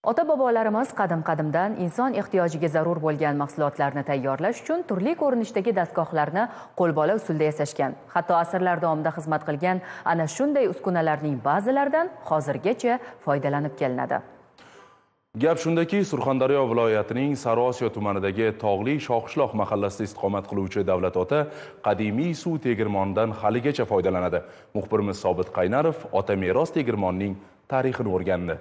Ota-bobolarimiz qadim-qadimdan inson ehtiyojiga zarur bo'lgan mahsulotlarni tayyorlash uchun turli ko'rinishdagi dastgohlarni qo'lbola usulda yasashgan. Hatto asrlar davomida xizmat qilgan ana shunday uskunalarning ba'zilaridan hozirgacha foydalanib kelinadi. Gap shundaki, Surxondaryo viloyatining Sariosiyo tumanidagi Tog'li Shoqishloq mahallasida istiqomat qiluvchi Davlat ota qadimiy suv tegirmonidan haligacha foydalanadi. Muxbirimiz Sobit Qaynarov ota meros tegirmonning tarixini o'rgandi.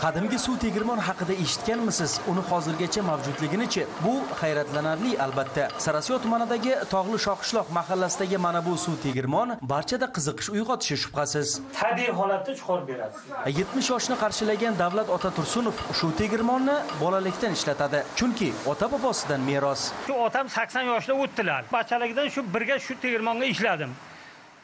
Qadimgi suv tegirmon haqida eshitganmisiz? Uni hozirgacha mavjudligini-chi? Bu hayratlanarli albatta. Sariosiyo tumanidagi Tog'li Shoqishloq mahallasidagi mana bu suv tegirmon barchada qiziqish uyg'otishi shubhasiz. Tabiiy holatda chiqarib beradi. 70 yoshni qarshilagan Davlat ota Tursunov shu tegirmonni bolalikdan ishlatadi. Chunki ota-bobosidan meros. Shu otam 80 yoshda o'tdilar. Bachalagidan shu birga shu tegirmonga ishladim.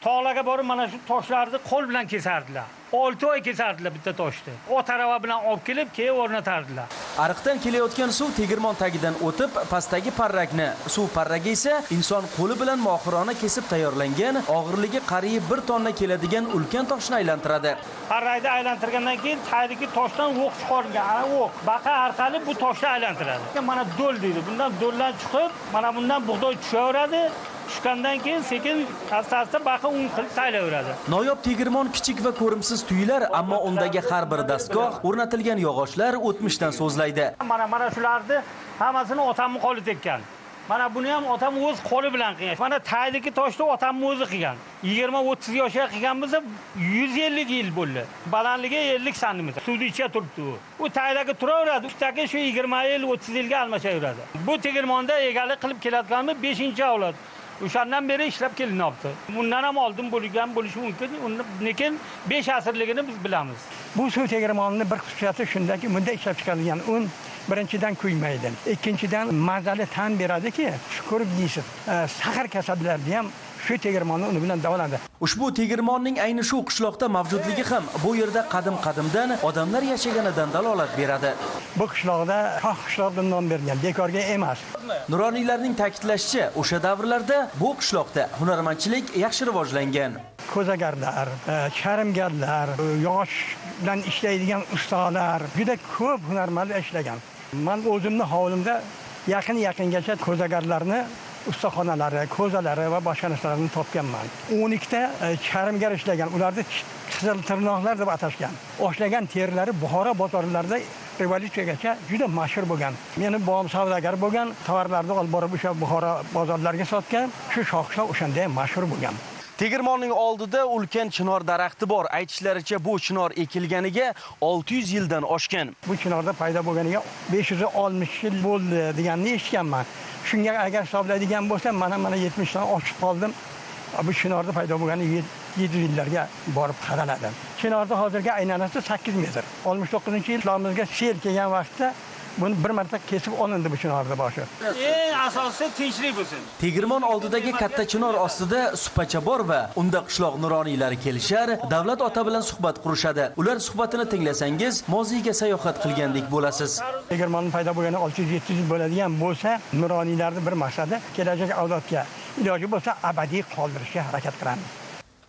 Tog'larga borib mana shu toshlarni qo'l bilan kesardilar. 6 oy kesardilar bitta toshni. Ot arava bilan olib kelib, keyin o'rnatardilar. Ariqdan kelayotgan suv tegirmon tagidan o'tib, pastdagi parrakni, suv parragi esa inson qo'li bilan mohirona kesib tayyorlangan, og'irligi qariyb 1 tonna keladigan ulkan toshni aylantiradi. Parrakni aylantirgandan keyin tagidagi toshdan o'q chiqargan, o'q baqa orqali bu toshni aylantiradi. Mana do'l deydi. Bundan do'ldan chiqib, mana bundan bug'doy tushaveradi. Tushgandan keyin sekin asta-asta baqa un qilib taylaveradi. Noyob tegirmon kichik va ko'rimsiz tuyular, ammo undagi har bir dastgoh, o'rnatilgan yog'ochlar o'tmishdan so'zlaydi. Mana shularni hammasini otamning qo'li tekkan. Mana buni ham otam o'z qo'li bilan qilgan. Mana taydagi toshni otamning o'zi qilgan. 20-30 yoshga qilgan bo'lsa 150 yil bo'ldi. Balandligi 50 sm. Suvni ichiga turibdi u. U taydagi turaveradi. Ustaki shu 20 yil, 30 yilga almashaveradi. Bu tegirmonda egalik qilib kelayotganmi 5-avlod. O'shandan beri ishlab kelinyapti. Bundan ham oldin bo'lgan bo'lishi mumkin. Lekin 5 asrligini biz bilamiz. Bu suv tegirmonining bir xususiyati shundaki, bunda ishlab chiqarilgan un birinchidan kuymaydi. Ikkinchidan mazali ta'm beradiki, ko'rib yeysiz. Sahar kasallarni ham shu tegirmonni uni bilan davolanadi. Ushbu tegirmonning ayni shu qishloqda mavjudligi ham bu yerda qadim-qadimdan odamlar yashaganidan dalolat beradi. Bu qishloqda Shoh qishloq deb nom berilgan, bekorga emas. Nuroniylarning ta'kidlashicha, o'sha davrlarda bu qishloqda hunarmandchilik yaxshi rivojlangan. Ko'zagarlar, charmgarlar, yog'och bilan ishlaydigan ustalar juda ko'p hunarmand ishlagan. Men o'zimning hovlimda yaqingacha ko'zagarlarni ustaxonalari, ko'zalari va boshqa narsalarni topganman. 12 ta charmgar ishlagan. Ularni qizil tirnoqlar deb atashgan. Oshlagan terilari Buxoro bozorlarida revolyutsiyagacha juda mashhur bo'lgan. Meni bobom savdogar bo'lgan, tovarlarni olib borib o'sha Buxoro bozorlariga sotgan. Shu shoqishloq o'shanda ham mashhur bo'lgan. Tegirmonning oldida ulkan chinor daraxti bor. Aytishlaricha bu chinor ekilganiga 600 yildan oshgan. Bu chinorda paydo bo'lganiga 560 yil bo'ldi deganni eshitganman. Shunga agar hisoblaydigan bo'lsam, mana 70 dan oshib qoldim. Bu chinorda paydo bo'lgani 700 yillarga borib qaraladi. Chinorda hozirgi aylanasi 8 metr. 69-yil islomimizga sel kelgan vaqtda buni bir marta kesib olindi bu chinorda boshi. Eng asosiysi tinchlik bo'lsin. Tegirmon oldidagi katta chinor ostida supacha bor va unda qishloq nuroniylari kelishar, Davlat ota bilan suhbat qurishadi. Ular suhbatini tinglasangiz, moziyga sayohat qilgandek bo'lasiz. Tegirmonning paydo bo'lgani 600-700 yil bo'ladigan bo'lsa, nuroniylarning bir maqsadi kelajak avlodga iloji bo'lsa abadiy qoldirishga harakat qilamiz.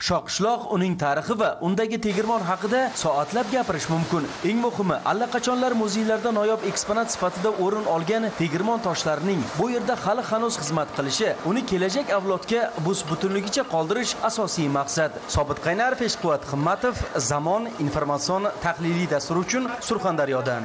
Shoqishloq, uning tarixi va undagi tegirmon haqida soatlab gapirish mumkin. Eng muhimi, allaqachonlar muzeylarda noyob eksponat sifatida o'rin olgan tegirmon toshlarining bu yerda hali hanuz xizmat qilishi, uni kelajak avlodga bus-butunligicha qoldirish asosiy maqsad. Sobit Qaynarov, Eshquvvat Himmatov, Zamon informatsion tahliliy dasturi uchun Surxondaryodan.